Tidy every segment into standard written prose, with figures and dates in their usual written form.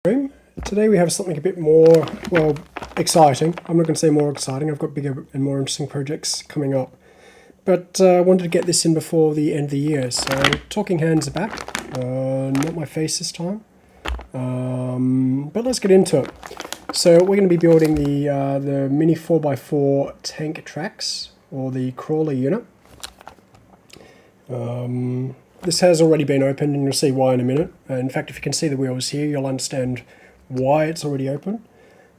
Today we have something a bit more, well, exciting. I'm not going to say more exciting, I've got bigger and more interesting projects coming up. But I wanted to get this in before the end of the year, so talking hands are back, not my face this time. But let's get into it. So we're going to be building the mini 4x4 tank tracks, or the crawler unit. This has already been opened and you'll see why in a minute. In fact, if you can see the wheels here, you'll understand why it's already open.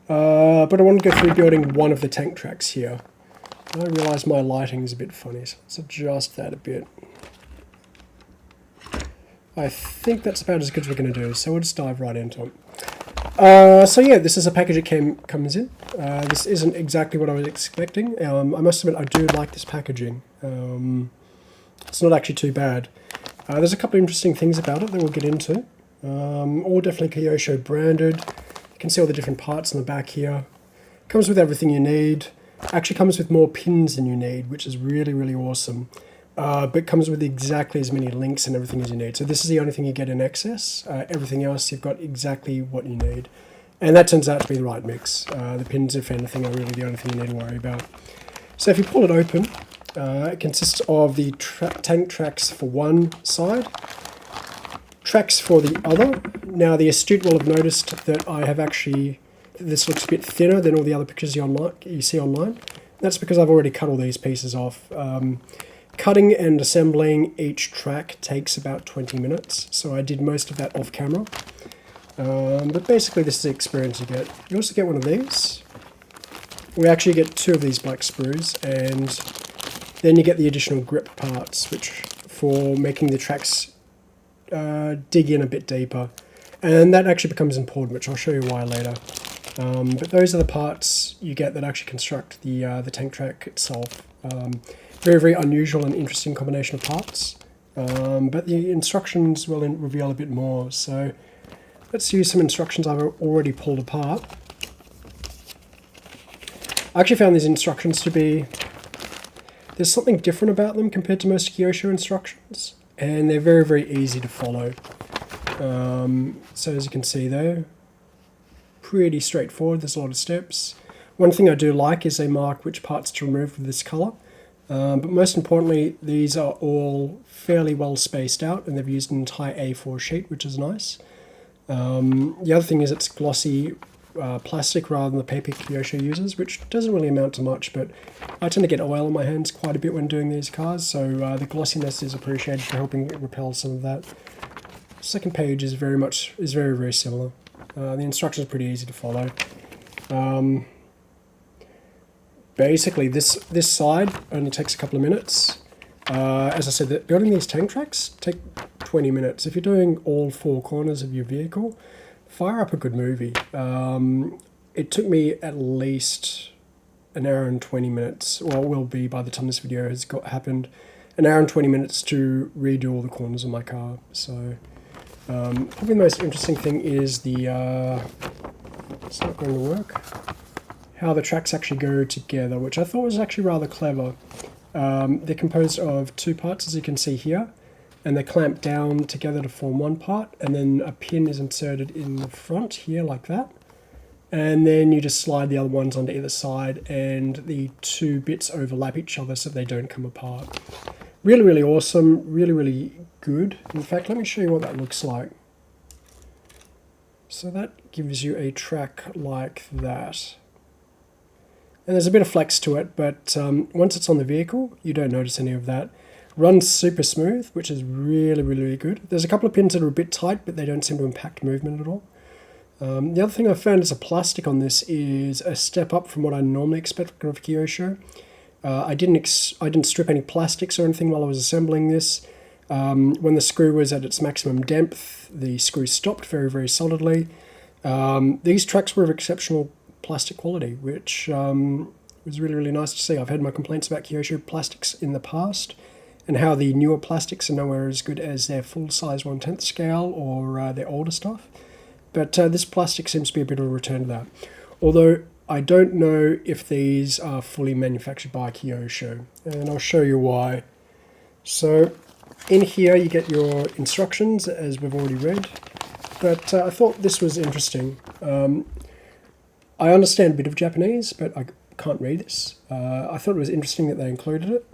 But I want to go through building one of the tank tracks here. I realise my lighting is a bit funny, so let's adjust that a bit. I think that's about as good as we're going to do, so we'll just dive right into it. So yeah, this is a package it comes in. This isn't exactly what I was expecting. I must admit I do like this packaging. It's not actually too bad. There's a couple of interesting things about it that we'll get into. All definitely Kyosho branded. You can see all the different parts in the back here. Comes with everything you need. Actually comes with more pins than you need, which is really, really awesome. But comes with exactly as many links and everything as you need. So this is the only thing you get in excess. Everything else, you've got exactly what you need. And that turns out to be the right mix. The pins, if anything, are really the only thing you need to worry about. So if you pull it open, it consists of the tank tracks for one side, tracks for the other. Now the astute will have noticed that I have actually, this looks a bit thinner than all the other pictures you see online. That's because I've already cut all these pieces off. Cutting and assembling each track takes about 20 minutes, so I did most of that off camera. But basically this is the experience you get. You also get one of these. We actually get two of these black sprues, and then you get the additional grip parts, which for making the tracks dig in a bit deeper. And that actually becomes important, which I'll show you why later. But those are the parts you get that actually construct the tank track itself. Very, very unusual and interesting combination of parts. But the instructions will reveal a bit more. So let's use some instructions I've already pulled apart. I actually found these instructions to be, there's something different about them compared to most Kyosho instructions, and they're very, very easy to follow. So as you can see though, pretty straightforward, there's a lot of steps. One thing I do like is they mark which parts to remove with this colour, but most importantly these are all fairly well spaced out and they've used an entire A4 sheet, which is nice. The other thing is it's glossy plastic rather than the paper Kyosho uses, which doesn't really amount to much, but I tend to get oil on my hands quite a bit when doing these cars, so the glossiness is appreciated for helping repel some of that. The second page is very, very similar. The instructions are pretty easy to follow. Basically, this side only takes a couple of minutes. As I said, building these tank tracks take 20 minutes. If you're doing all four corners of your vehicle, fire up a good movie. It took me at least an hour and 20 minutes, or it will be by the time this video has happened, an hour and 20 minutes to redo all the corners of my car. So probably the most interesting thing is the, it's not going to work, how the tracks actually go together, which I thought was actually rather clever. They're composed of two parts, as you can see here, and they clamp down together to form one part, and then a pin is inserted in the front here like that, and then you just slide the other ones onto either side, and the two bits overlap each other so they don't come apart. Really, really awesome, really, really good. In fact, let me show you what that looks like. So that gives you a track like that. And there's a bit of flex to it, but once it's on the vehicle, you don't notice any of that. Runs super smooth, which is really, really, really good. There's a couple of pins that are a bit tight, but they don't seem to impact movement at all. The other thing I found is the plastic on this is a step up from what I normally expect of Kyosho. I didn't strip any plastics or anything while I was assembling this. When the screw was at its maximum depth, the screw stopped very, very solidly. These tracks were of exceptional plastic quality, which was really, really nice to see. I've had my complaints about Kyosho plastics in the past, and how the newer plastics are nowhere as good as their full-size 1/10 scale or their older stuff. But this plastic seems to be a bit of a return to that. Although I don't know if these are fully manufactured by Kyosho, and I'll show you why. So in here you get your instructions, as we've already read. but I thought this was interesting. I understand a bit of Japanese, but I can't read this. I thought it was interesting that they included it.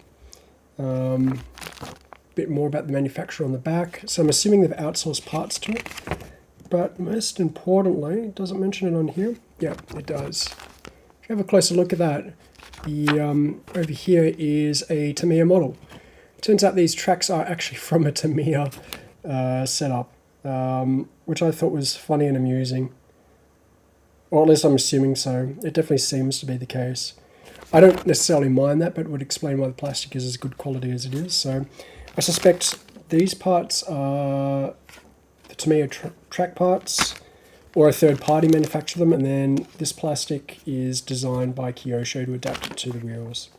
A bit more about the manufacturer on the back. So I'm assuming they've outsourced parts to it. But most importantly, does it mention it on here? Yeah, it does. If you have a closer look at that, the over here is a Tamiya model. Turns out these tracks are actually from a Tamiya setup, which I thought was funny and amusing. Or at least I'm assuming so. It definitely seems to be the case. I don't necessarily mind that, but it would explain why the plastic is as good quality as it is. So I suspect these parts are the Tamiya track parts, or a third party manufacture them, and then this plastic is designed by Kyosho to adapt it to the wheels.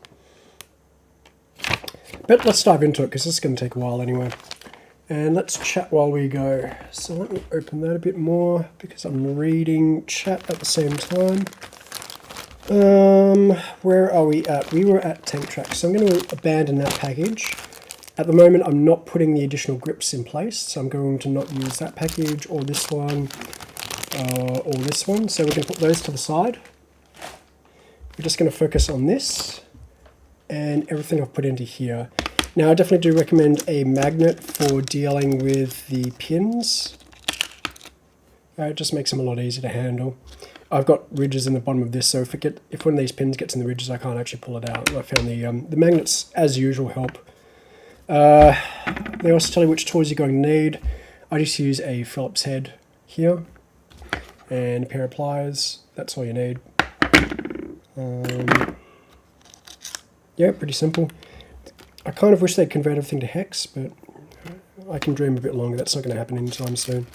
But let's dive into it, because this is going to take a while anyway. And let's chat while we go. So let me open that a bit more, because I'm reading chat at the same time. Where are we at? We were at tank tracks, so I'm going to abandon that package. At the moment, I'm not putting the additional grips in place, so I'm going to not use that package, or this one, or this one. So we're going to put those to the side. We're just going to focus on this, and everything I've put into here. Now, I definitely do recommend a magnet for dealing with the pins. It just makes them a lot easier to handle. I've got ridges in the bottom of this, so if one of these pins gets in the ridges, I can't actually pull it out. And I found the magnets, as usual, help. They also tell you which tools you're going to need. I just use a Phillips head here and a pair of pliers. That's all you need. Yeah, pretty simple. I kind of wish they'd convert everything to hex, but I can dream a bit longer. That's not going to happen anytime soon.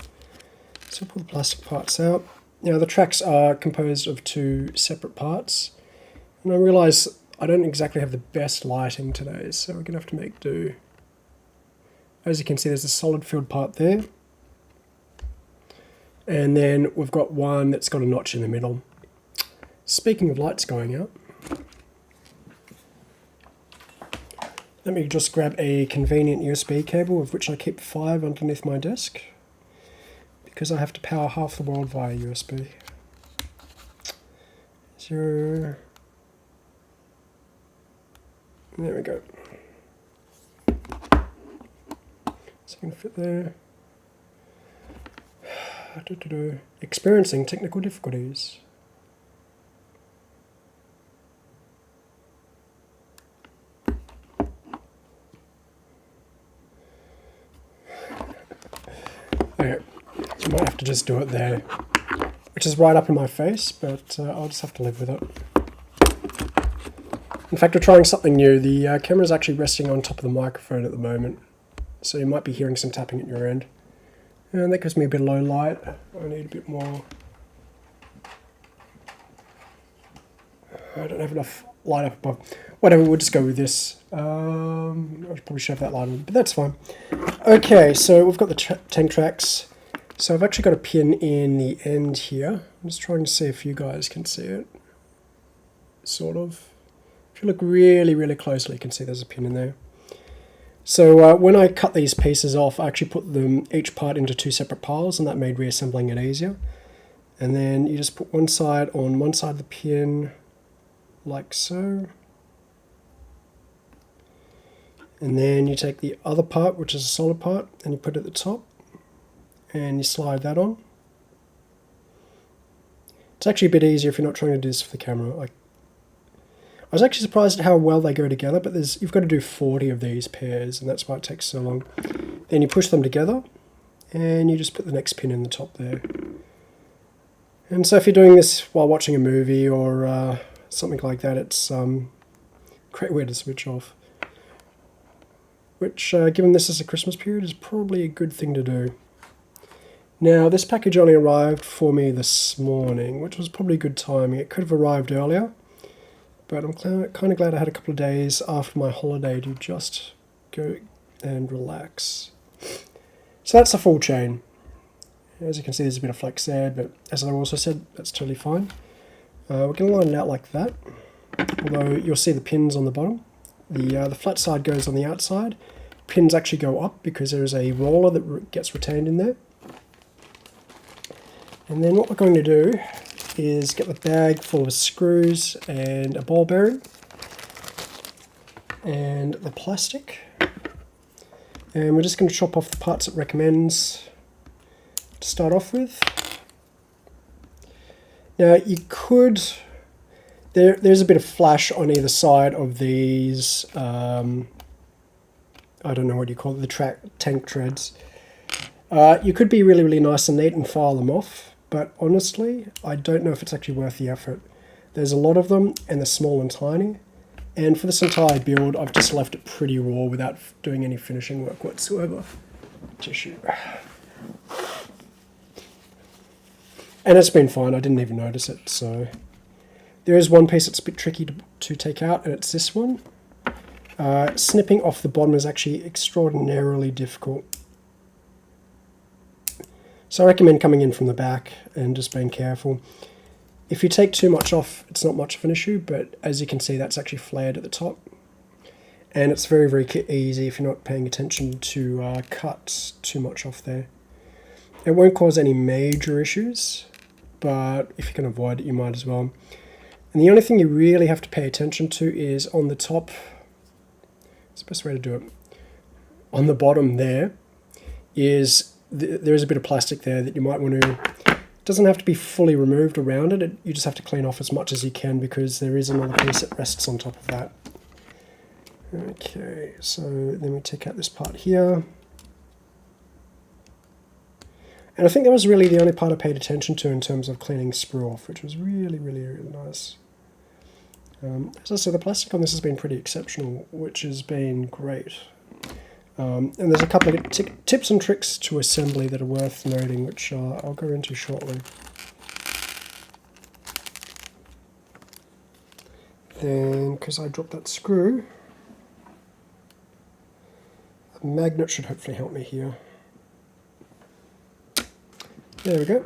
So pull the plastic parts out. Now the tracks are composed of two separate parts, and I realise I don't exactly have the best lighting today, so we're going to have to make do. As you can see, there's a solid filled part there, and then we've got one that's got a notch in the middle. Speaking of lights going out, let me just grab a convenient USB cable, of which I keep 5 underneath my desk, because I have to power half the world via USB. 0. There we go. It's going to fit there. Experiencing technical difficulties. Okay, I might have to just do it there, which is right up in my face, but I'll just have to live with it. In fact, we're trying something new. The camera is actually resting on top of the microphone at the moment, so you might be hearing some tapping at your end. And that gives me a bit of low light. I need a bit more. I don't have enough light up above. Whatever, we'll just go with this. I should probably shove that light on, but that's fine. Okay, so we've got the tank tracks. So I've actually got a pin in the end here. I'm just trying to see if you guys can see it. Sort of. If you look really, really closely, you can see there's a pin in there. So when I cut these pieces off, I actually put them each part into 2 separate piles, and that made reassembling it easier. And then you just put one side on one side of the pin, like so. And then you take the other part, which is a solid part, and you put it at the top, and you slide that on. It's actually a bit easier if you're not trying to do this for the camera. I was actually surprised at how well they go together, but you've got to do 40 of these pairs, and that's why it takes so long. Then you push them together, and you just put the next pin in the top there. And so if you're doing this while watching a movie or something like that, it's a great way to switch off. Which, given this is a Christmas period, is probably a good thing to do. Now, this package only arrived for me this morning, which was probably good timing. It could have arrived earlier, but I'm kind of glad I had a couple of days after my holiday to just go and relax. So that's the full chain. As you can see, there's a bit of flex there, but as I also said, that's totally fine. We're going to line it out like that, although you'll see the pins on the bottom. The flat side goes on the outside. Pins actually go up because there is a roller that gets retained in there. And then what we're going to do is get the bag full of screws and a ball bearing and the plastic. And we're just going to chop off the parts it recommends to start off with. Now you could, there's a bit of flash on either side of these, I don't know what you call it, the tank treads. You could be really, really nice and neat and file them off, but honestly, I don't know if it's actually worth the effort. There's a lot of them, and they're small and tiny, and for this entire build, I've just left it pretty raw without doing any finishing work whatsoever. Tissue. And it's been fine, I didn't even notice it, so... There is one piece that's a bit tricky to take out, and it's this one. Snipping off the bottom is actually extraordinarily difficult. So I recommend coming in from the back and just being careful. If you take too much off, it's not much of an issue, but as you can see, that's actually flared at the top. And it's very, very easy if you're not paying attention to cut too much off there. It won't cause any major issues, but if you can avoid it, you might as well. And the only thing you really have to pay attention to is on the top, it's the best way to do it, on the bottom there is, there is a bit of plastic there that you might want to, it doesn't have to be fully removed around it, you just have to clean off as much as you can because there is another piece that rests on top of that. Okay, so then we take out this part here. And I think that was really the only part I paid attention to in terms of cleaning sprue off, which was really, really, really nice. As I said, the plastic on this has been pretty exceptional, which has been great. And there's a couple of tips and tricks to assembly that are worth noting, which I'll go into shortly. Then, because I dropped that screw, a magnet should hopefully help me here. There we go.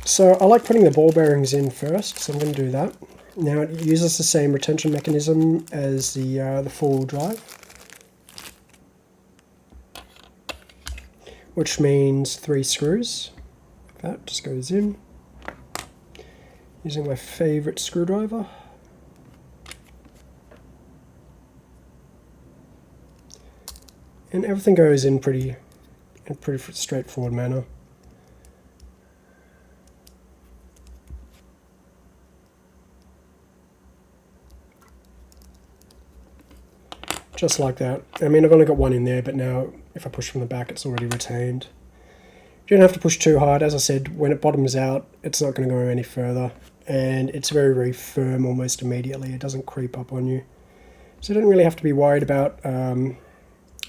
So I like putting the ball bearings in first, so I'm going to do that. Now it uses the same retention mechanism as the four-wheel drive, which means 3 screws. That just goes in, using my favourite screwdriver. And everything goes in pretty straightforward manner. Just like that. I mean, I've only got one in there, but now if I push from the back, it's already retained. You don't have to push too hard. As I said, when it bottoms out, it's not going to go any further. And it's very, very firm almost immediately. It doesn't creep up on you. So you don't really have to be worried about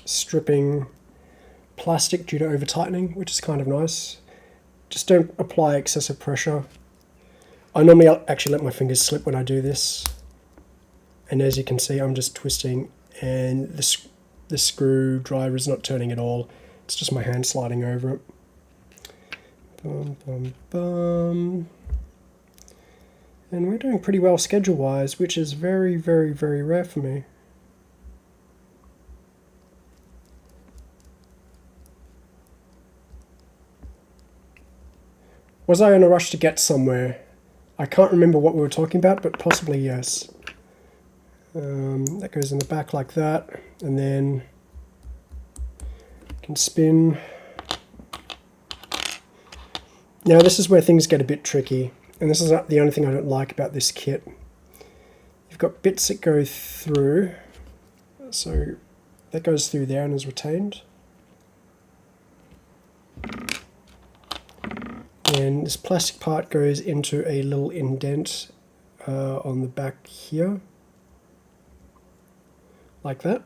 stripping plastic due to over tightening, which is kind of nice. Just don't apply excessive pressure. I normally actually let my fingers slip when I do this, and as you can see, I'm just twisting, and the screwdriver is not turning at all. It's just my hand sliding over it. Bum, bum, bum. And we're doing pretty well schedule wise, which is very, very, very rare for me. Was I in a rush to get somewhere? I can't remember what we were talking about, but possibly yes. That goes in the back like that, and then you can spin. Now this is where things get a bit tricky, and this is the only thing I don't like about this kit. You've got bits that go through, so that goes through there and is retained. And this plastic part goes into a little indent on the back here, like that.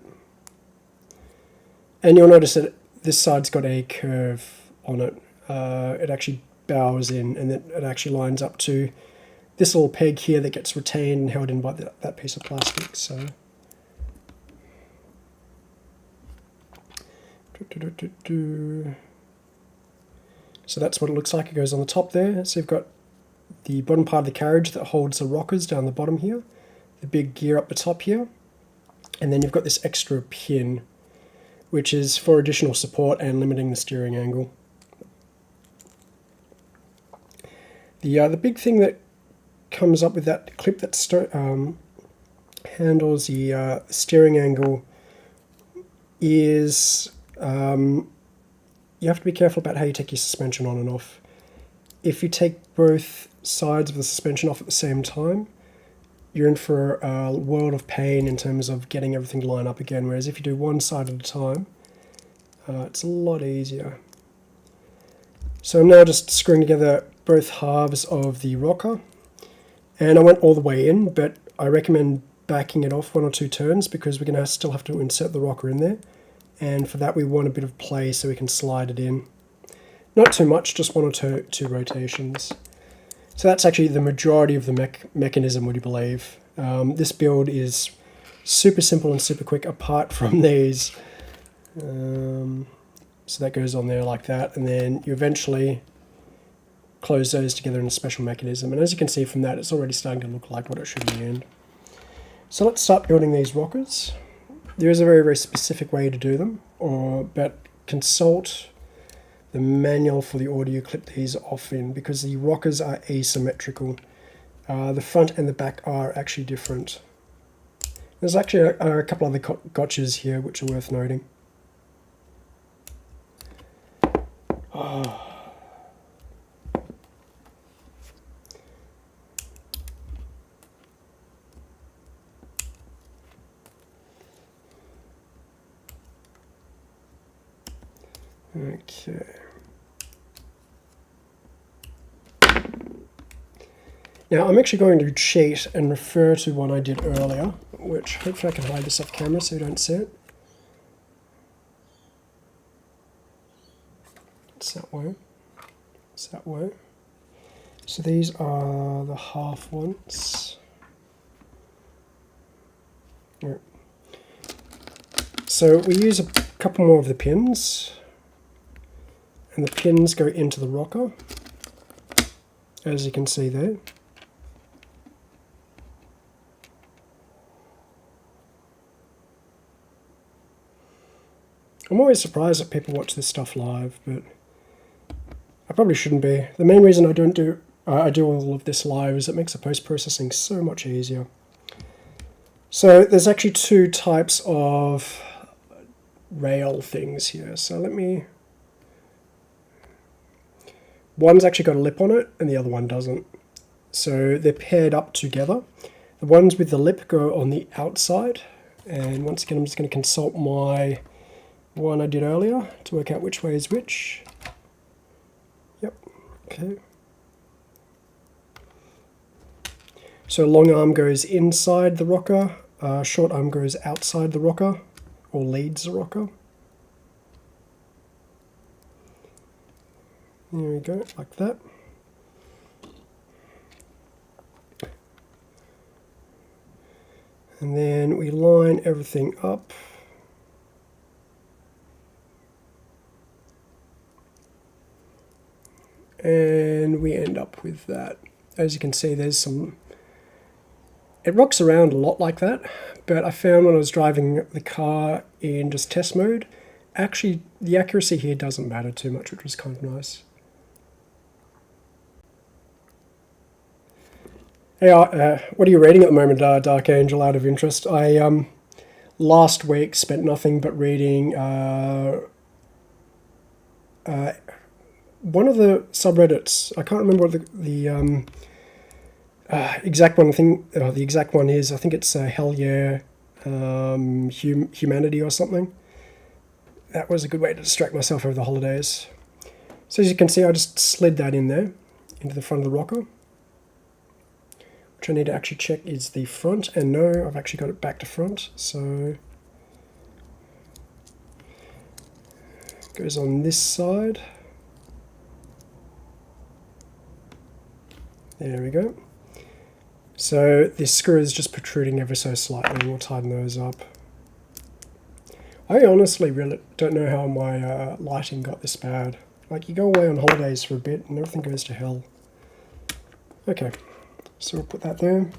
And you'll notice that this side's got a curve on it. It actually bows in, and then it actually lines up to this little peg here that gets retained and held in by that piece of plastic. So So that's what it looks like. It goes on the top there. So you've got the bottom part of the carriage that holds the rockers down the bottom here, the big gear up the top here, and then you've got this extra pin, which is for additional support and limiting the steering angle. The big thing that comes up with that clip that handles the steering angle is you have to be careful about how you take your suspension on and off. If you take both sides of the suspension off at the same time, you're in for a world of pain in terms of getting everything to line up again, whereas if you do one side at a time, it's a lot easier. So I'm now just screwing together both halves of the rocker, and I went all the way in, but I recommend backing it off 1 or 2 turns because we're going to still have to insert the rocker in there, and for that we want a bit of play so we can slide it in. Not too much, just 1 or 2 rotations. So that's actually the majority of the mechanism, would you believe. This build is super simple and super quick apart from these. So that goes on there like that, and then you eventually close those together in a special mechanism. And as you can see from that, it's already starting to look like what it should in the end. So let's start building these rockers. There is a very, very specific way to do them, but consult the manual for the order you clip these off in, because the rockers are asymmetrical. The front and the back are actually different. There's actually a couple other gotchas here which are worth noting. Okay. Now I'm actually going to cheat and refer to one I did earlier, which hopefully I can hide this off camera so you don't see it. It's that way. It's that way. So these are the half ones. Right. So we use a couple more of the pins, and the pins go into the rocker, as you can see there. I'm always surprised that people watch this stuff live, but I probably shouldn't be. The main reason I do all of this live is it makes the post-processing so much easier. So there's actually 2 types of rail things here. So one's actually got a lip on it and the other one doesn't. So they're paired up together. The ones with the lip go on the outside, and once again I'm just going to consult my one I did earlier to work out which way is which. Yep, okay. So long arm goes inside the rocker, short arm goes outside the rocker, or leads the rocker. There we go, like that. And then we line everything up. And we end up with that. As you can see, there's some... It rocks around a lot like that, but I found when I was driving the car in just test mode, actually the accuracy here doesn't matter too much, which was kind of nice. Hey, what are you reading at the moment, Dark Angel, out of interest? I last week spent nothing but reading one of the subreddits. I can't remember what the exact one the exact one is. I think it's Hell Yeah, Humanity or something. That was a good way to distract myself over the holidays. So as you can see, I just slid that in there into the front of the rocker, which I need to actually check is the front, and no, I've actually got it back to front. So it goes on this side. There we go. So this screw is just protruding ever so slightly, and we'll tighten those up. I honestly really don't know how my lighting got this bad. Like, you go away on holidays for a bit and everything goes to hell. Okay, so we'll put that there.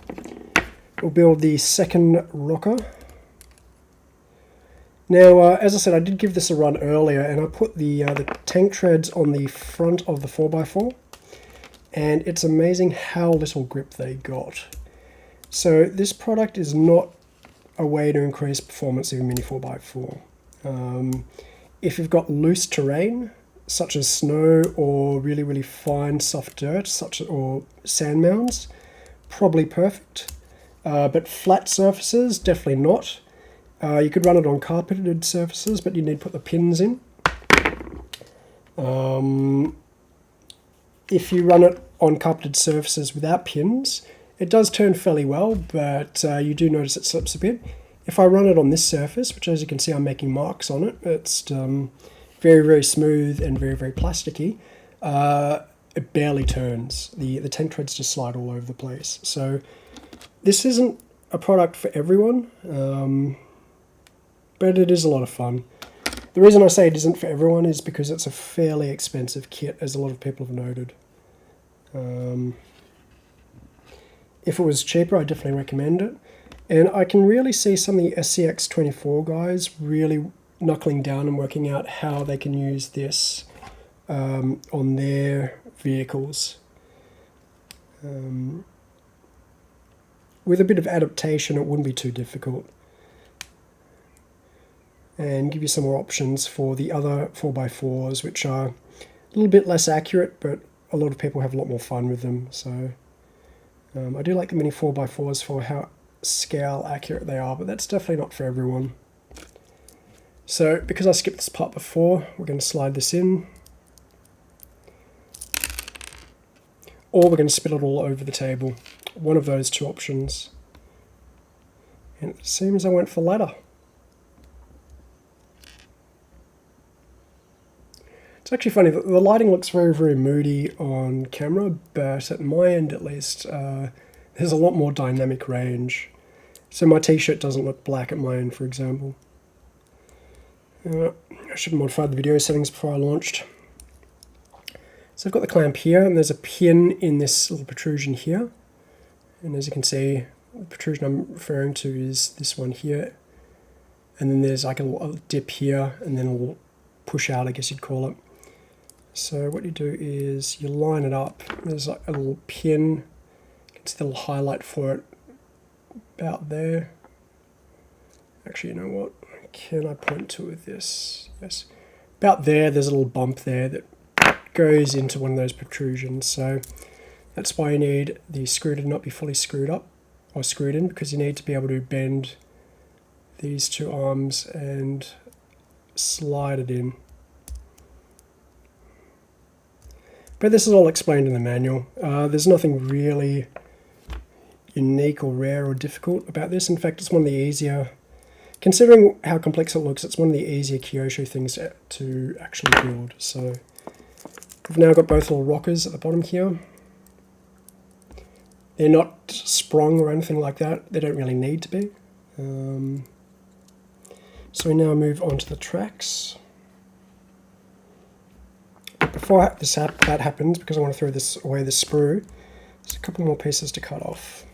We'll build the second rocker. Now, as I said, I did give this a run earlier, and I put the tank treads on the front of the 4x4. and it's amazing how little grip they got. So this product is not a way to increase performance of a Mini 4x4. If you've got loose terrain, such as snow or really, really fine soft dirt, or sand mounds, probably perfect. But flat surfaces, definitely not. You could run it on carpeted surfaces, but you need to put the pins in. If you run it on carpeted surfaces without pins, it does turn fairly well, but you do notice it slips a bit. If I run it on this surface, which as you can see I'm making marks on it, it's very, very smooth and very, very plasticky. It barely turns. The tank treads just slide all over the place. So this isn't a product for everyone, but it is a lot of fun. The reason I say it isn't for everyone is because it's a fairly expensive kit, as a lot of people have noted. If it was cheaper, I definitely recommend it. And I can really see some of the SCX24 guys really knuckling down and working out how they can use this on their vehicles. With a bit of adaptation, it wouldn't be too difficult. And give you some more options for the other 4x4s, which are a little bit less accurate, but a lot of people have a lot more fun with them. So I do like the Mini 4x4s for how scale accurate they are, but that's definitely not for everyone. So because I skipped this part before, we're going to slide this in. Or we're going to spit it all over the table. One of those two options. And it seems I went for the latter. It's actually funny, the lighting looks very, very moody on camera, but at my end at least, there's a lot more dynamic range. So my t-shirt doesn't look black at my end, for example. I should have modified the video settings before I launched. So I've got the clamp here, and there's a pin in this little protrusion here. And as you can see, the protrusion I'm referring to is this one here. And then there's like a little dip here, and then a little push out, I guess you'd call it. So what you do is you line it up. There's like a little pin. You can see the little highlight for it about there. Actually, you know what? Can I point to it with this? Yes. About there, there's a little bump there that goes into one of those protrusions. So that's why you need the screw to not be fully screwed up or screwed in, because you need to be able to bend these two arms and slide it in. But this is all explained in the manual. There's nothing really unique or rare or difficult about this. In fact, it's one of the easier, considering how complex it looks, it's one of the easier Kyosho things to actually build. So we've now got both little rockers at the bottom here. They're not sprung or anything like that. They don't really need to be. So we now move on to the tracks. But before that happens, because I want to throw this away, the sprue, there's a couple more pieces to cut off.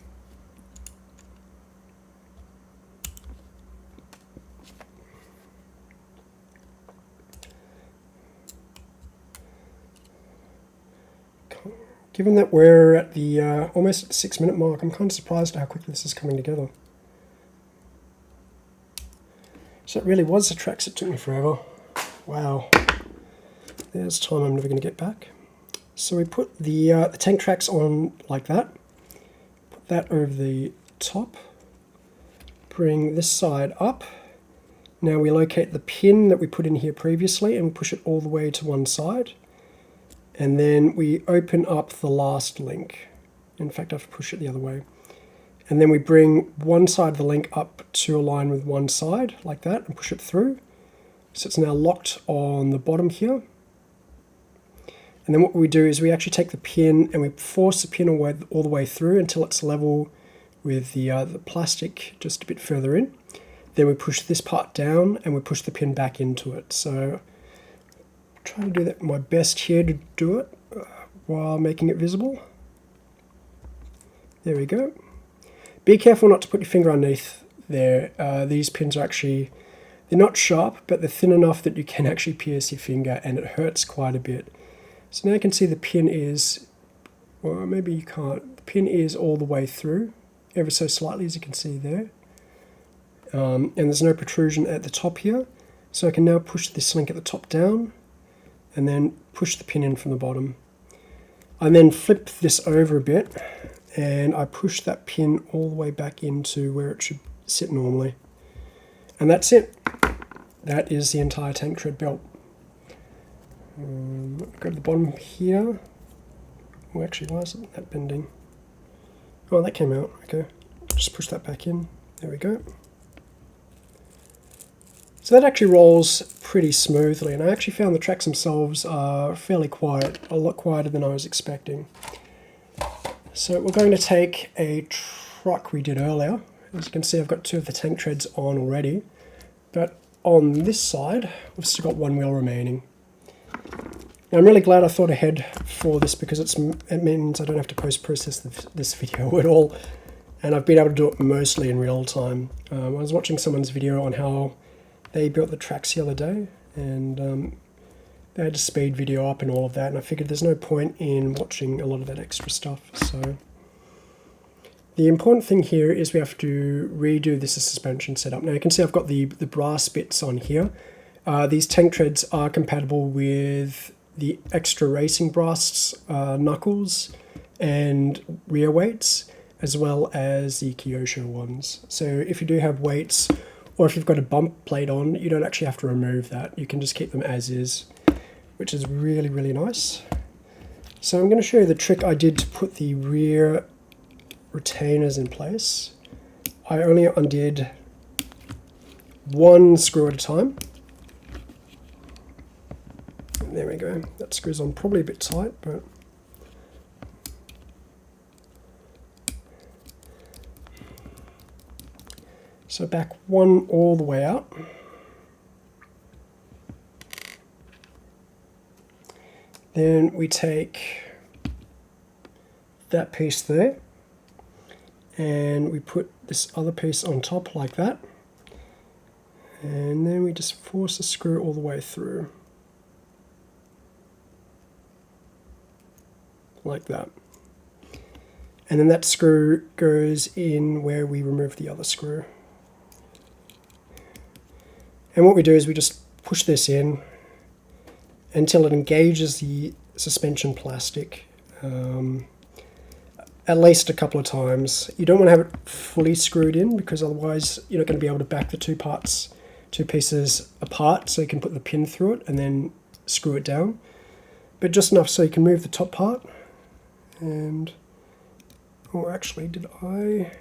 Given that we're at the almost at the 6-minute mark, I'm kind of surprised at how quickly this is coming together. So it really was the tracks that took me forever. Wow. There's time I'm never going to get back. So we put the tank tracks on like that. Put that over the top. Bring this side up. Now we locate the pin that we put in here previously and push it all the way to one side. And then we open up the last link. In fact, I have to push it the other way. And then we bring one side of the link up to align with one side, like that, and push it through. So it's now locked on the bottom here. And then what we do is we actually take the pin and we force the pin all the way through until it's level with the plastic just a bit further in. Then we push this part down and we push the pin back into it. So I'm trying to do that my best here to do it while making it visible. There we go. Be careful not to put your finger underneath there. These pins are actually, they're not sharp, but they're thin enough that you can actually pierce your finger and it hurts quite a bit. So now you can see the pin is Well, maybe you can't. The pin is all the way through, ever so slightly, as you can see there. And there's no protrusion at the top here. So I can now push this link at the top down and then push the pin in from the bottom. I then flip this over a bit and I push that pin all the way back into where it should sit normally. And that's it. That is the entire tank tread built. Go to the bottom here. Oh, actually, why isn't that bending? Oh, that came out. Okay, just push that back in. There we go. So that actually rolls pretty smoothly, and I actually found the tracks themselves are fairly quiet, a lot quieter than I was expecting. So we're going to take a truck we did earlier. As you can see, I've got 2 of the tank treads on already, but on this side, we've still got 1 wheel remaining. Now, I'm really glad I thought ahead for this because it means I don't have to post-process this video at all, and I've been able to do it mostly in real time. I was watching someone's video on how they built the tracks the other day, and they had a speed video up and all of that, and I figured there's no point in watching a lot of that extra stuff. So the important thing here is we have to redo this suspension setup. Now you can see I've got the brass bits on here. These tank treads are compatible with the extra racing brass knuckles and rear weights, as well as the Kyosho ones. So if you do have weights, or if you've got a bump plate on, you don't actually have to remove that. You can just keep them as is, which is really, really nice. So I'm going to show you the trick I did to put the rear retainers in place. I only undid 1 screw at a time. There we go. That screws on probably a bit tight, but so back 1 all the way out. Then we take that piece there and we put this other piece on top like that. And then we just force the screw all the way through. Like that. And then that screw goes in where we remove the other screw. And what we do is we just push this in until it engages the suspension plastic at least a couple of times. You don't want to have it fully screwed in because otherwise you're not going to be able to back the two pieces apart, so you can put the pin through it and then screw it down. But just enough so you can move the top part. And, oh, actually, did I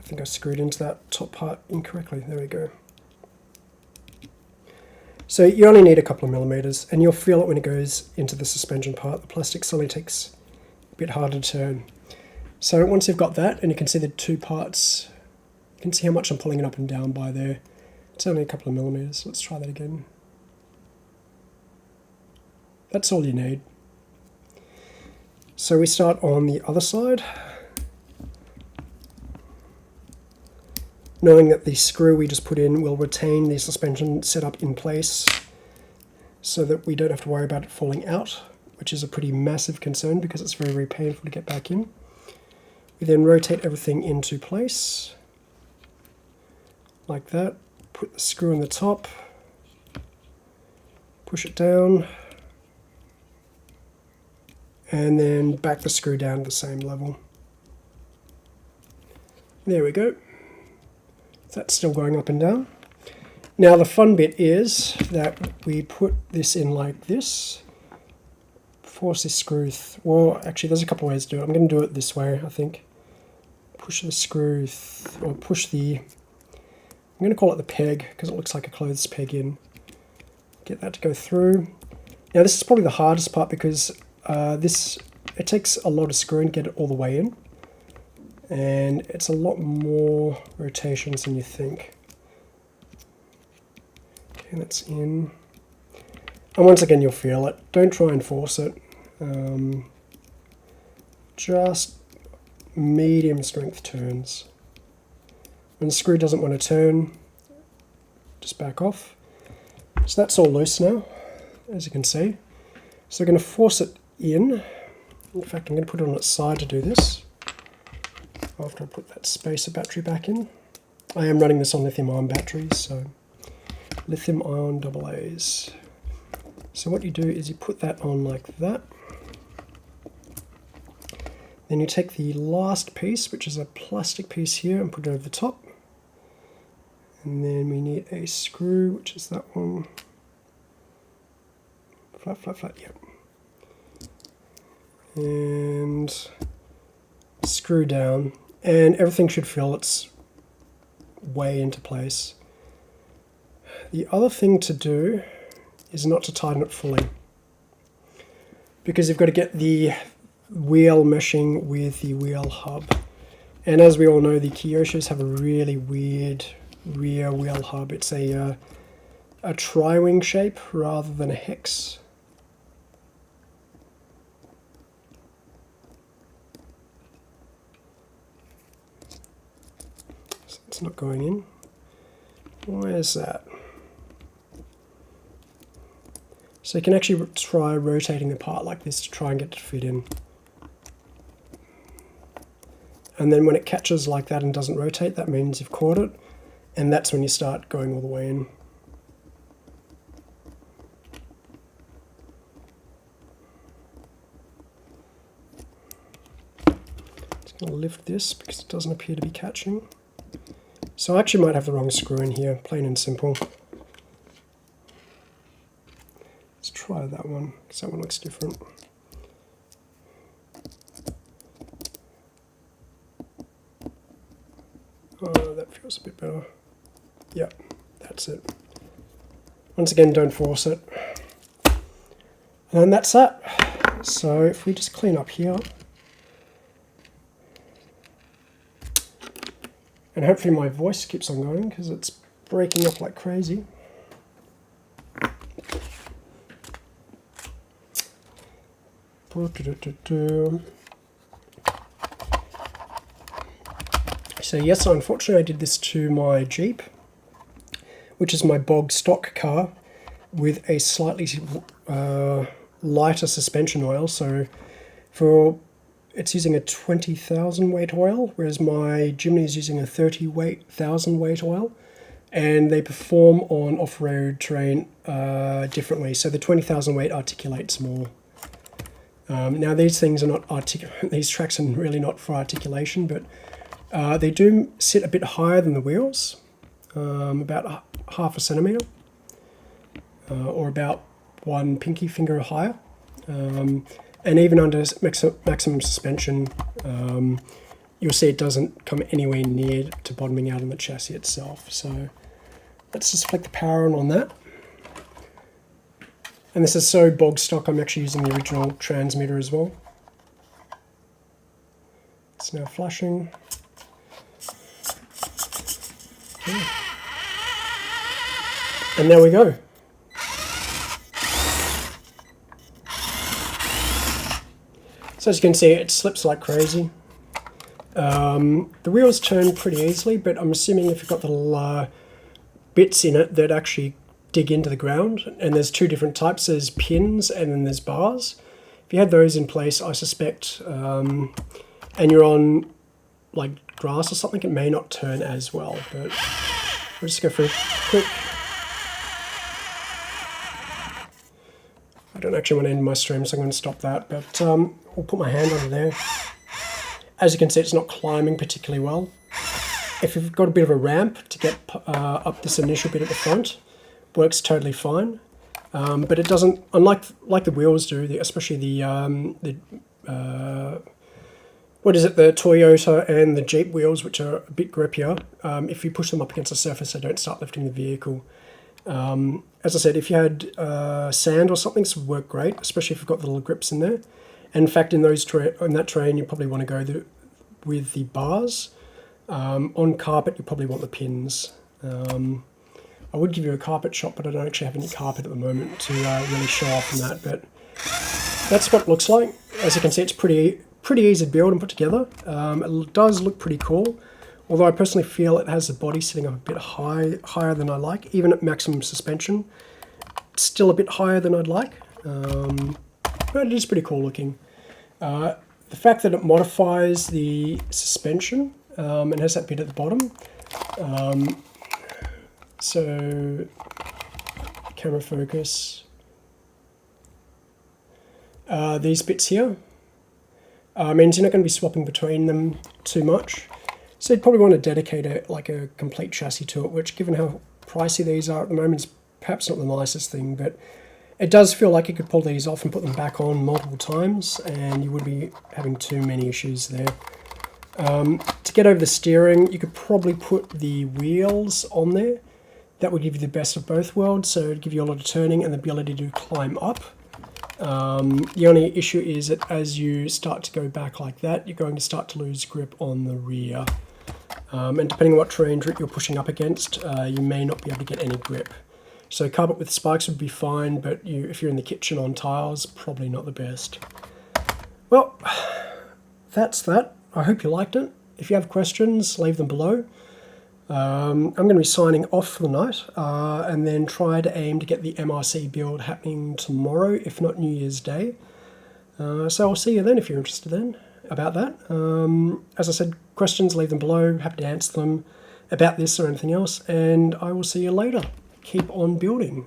think I screwed into that top part incorrectly. There we go. So you only need a couple of millimeters, and you'll feel it when it goes into the suspension part. The plastic suddenly takes a bit harder to turn. So once you've got that, and you can see the 2 parts, you can see how much I'm pulling it up and down by there. It's only a couple of millimeters. Let's try that again. That's all you need. So we start on the other side, knowing that the screw we just put in will retain the suspension setup in place so that we don't have to worry about it falling out, which is a pretty massive concern because it's very, very painful to get back in. We then rotate everything into place, like that. Put the screw in the top, push it down, and then back the screw down to the same level. There we go. That's still going up and down. Now the fun bit is that we put this in like this, force this screw, well actually there's a couple of ways to do it. I'm going to do it this way, I think. Push the screw, or push the, I'm going to call it the peg because it looks like a clothes peg in. Get that to go through. Now this is probably the hardest part because it takes a lot of screwing to get it all the way in, and it's a lot more rotations than you think. Okay, that's in, and once again you'll feel it. Don't try and force it. Just medium strength turns. When the screw doesn't want to turn, just back off. So that's all loose now. as you can see. So we're going to force it in. In fact, I'm going to put it on its side to do this. After I put that spacer battery back in. I am running this on lithium-ion batteries, so lithium-ion AA's. So what you do is you put that on like that. Then you take the last piece, which is a plastic piece here, and put it over the top. And then we need a screw, which is that one. Flat, flat, flat, yep. And screw down, and everything should feel its way into place. The other thing to do is not to tighten it fully, because you've got to get the wheel meshing with the wheel hub. And as we all know, the Kyoshis have a really weird rear wheel hub. It's a tri-wing shape rather than a hex. So it's not going in. Why is that? So you can actually try rotating the part like this to try and get it to fit in. And then when it catches like that and doesn't rotate, that means you've caught it, and that's when you start going all the way in. Just going to lift this because it doesn't appear to be catching. So I actually might have the wrong screw in here, plain and simple. Let's try that one, because that one looks different. Oh, that feels a bit better. Yep, that's it. Once again, don't force it. And that's that. So if we just clean up here, and hopefully my voice keeps on going because it's breaking up like crazy. So yes, unfortunately I did this to my Jeep, which is my bog stock car, with a slightly lighter suspension oil. So it's using a 20,000 weight oil, whereas my Jimny is using a 30,000 weight oil, and they perform on off-road terrain differently. So the 20,000 weight articulates more. Now these things are not these tracks are really not for articulation, but they do sit a bit higher than the wheels, about half a centimetre, or about one pinky finger higher. And even under maximum suspension, you'll see it doesn't come anywhere near to bottoming out on the chassis itself. So let's just flick the power on that. And this is so bog stock, I'm actually using the original transmitter as well. It's now flashing. Okay. And there we go. So as you can see, it slips like crazy. The wheels turn pretty easily, but I'm assuming if you've got little bits in it that actually dig into the ground, and there's two different types, there's pins and then there's bars. If you had those in place, I suspect, and you're on like grass or something, it may not turn as well, but we'll just go for a quick. I don't actually want to end my stream, so I'm going to stop that, but I'll put my hand under there. As you can see, it's not climbing particularly well. If you've got a bit of a ramp to get up this initial bit at the front, works totally fine, but it doesn't, unlike the wheels do, especially the Toyota and the Jeep wheels, which are a bit grippier. If you push them up against the surface, they don't start lifting the vehicle. As I said, if you had sand or something, this would work great, especially if you've got the little grips in there. And in fact, in that terrain, you probably want to go with the bars. On carpet, you probably want the pins. I would give you a carpet shot, but I don't actually have any carpet at the moment to really show off on that. But that's what it looks like. As you can see, it's pretty easy to build and put together. It does look pretty cool, although I personally feel it has the body sitting up a bit higher than I like, even at maximum suspension. still a bit higher than I'd like, but it is pretty cool looking. The fact that it modifies the suspension and has that bit at the bottom. So camera focus. These bits here means you're not going to be swapping between them too much. So you'd probably want to dedicate a complete chassis to it, which, given how pricey these are at the moment, is perhaps not the nicest thing, but it does feel like you could pull these off and put them back on multiple times, and you wouldn't be having too many issues there. To get over the steering, you could probably put the wheels on there. That would give you the best of both worlds, so it would give you a lot of turning and the ability to climb up. The only issue is that as you start to go back like that, you're going to start to lose grip on the rear. And depending on what terrain you're pushing up against, you may not be able to get any grip. So carpet with spikes would be fine, but if you're in the kitchen on tiles, probably not the best. Well, that's that. I hope you liked it. If you have questions, leave them below. I'm going to be signing off for the night, and then try to aim to get the MRC build happening tomorrow, if not New Year's Day. So I'll see you then if you're interested then about that. As I said, questions, leave them below. Happy to answer them about this or anything else, and I will see you later. Keep on building.